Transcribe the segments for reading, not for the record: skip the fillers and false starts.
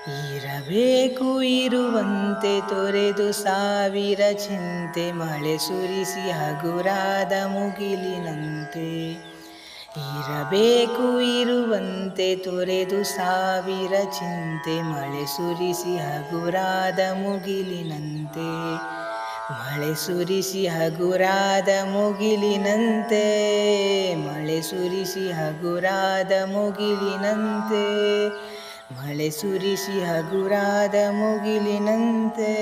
ಇರಬೇಕು ಇರುವಂತೆ ತೊರೆದು ಸಾವಿರ ಚಿಂತೆ ಮಳೆ ಸುರಿಸಿ ಹಗುರಾದ ಮುಗಿಲಿನಂತೆ. ಇರಬೇಕು ಇರುವಂತೆ ತೊರೆದು ಸಾವಿರ ಚಿಂತೆ ಮಳೆ ಸುರಿಸಿ ಹಗುರಾದ ಮುಗಿಲಿನಂತೆ. ಮಳೆ ಸುರಿಸಿ ಹಗುರಾದ ಮುಗಿಲಿನಂತೆ. ಮಳೆ ಸುರಿಸಿ ಹಗುರಾದ ಮುಗಿಲಿನಂತೆ. ಮಳೆ ಸುರಿಸಿ ಹಗುರಾದ ಮುಗಿಲಿನಂತೆ.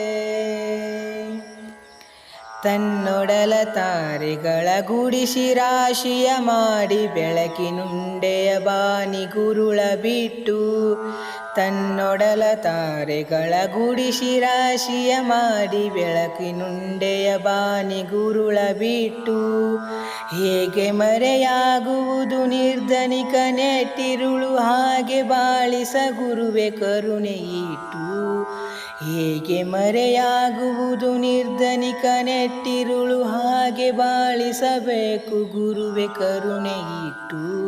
ತನ್ನೊಡಲ ತಾರೆಗಳ ಗುಡಿಸಿ ರಾಶಿಯ ಮಾಡಿ ಬೆಳಕಿನುಂಡೆಯ ಬಾನಿ ಗುರುಳ ಬಿಟ್ಟು. ತನ್ನೊಡಲ ತಾರೆಗಳ ಗುಡಿಸಿ ರಾಶಿಯ ಮಾಡಿ ಬೆಳಕಿನುಂಡೆಯ ಬಾನಿ ಗುರುಳ ಬಿಟ್ಟು. ಹೇಗೆ ಮರೆಯಾಗುವುದು ನಿರ್ಧನಿಕ ನೆಟ್ಟಿರುಳು ಹಾಗೆ ಬಾಳಿಸ ಗುರುವೆ ಕರುಣೆಯಿಟ್ಟು. ಹೇಗೆ ಮರೆಯಾಗುವುದು ನಿರ್ಧನಿಕ ನೆಟ್ಟಿರುಳು ಹಾಗೆ ಬಾಳಿಸಬೇಕು ಗುರುವೆ ಕರುಣೆಯಿಟ್ಟು.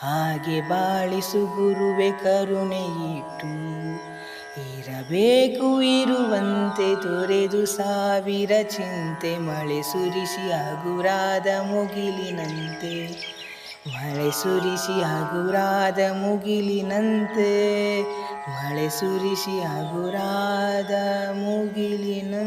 ಹಾಗೆ ಬಾಳಿಸು ಗುರುವೆ ಕರುಣೆಯಿಟ್ಟು. ಇರಬೇಕು ಇರುವಂತೆ ತೊರೆದು ಸಾವಿರ ಚಿಂತೆ ಮಳೆ ಸುರಿಸಿ ಹಗುರಾದ ಮುಗಿಲಿನಂತೆ. ಮಳೆ ಸುರಿಸಿ ಹಗುರಾದ ಮುಗಿಲಿನಂತೆ. ಮಳೆ ಸುರಿಸಿ ಹಗುರಾದ ಮುಗಿಲಿನಂತೆ.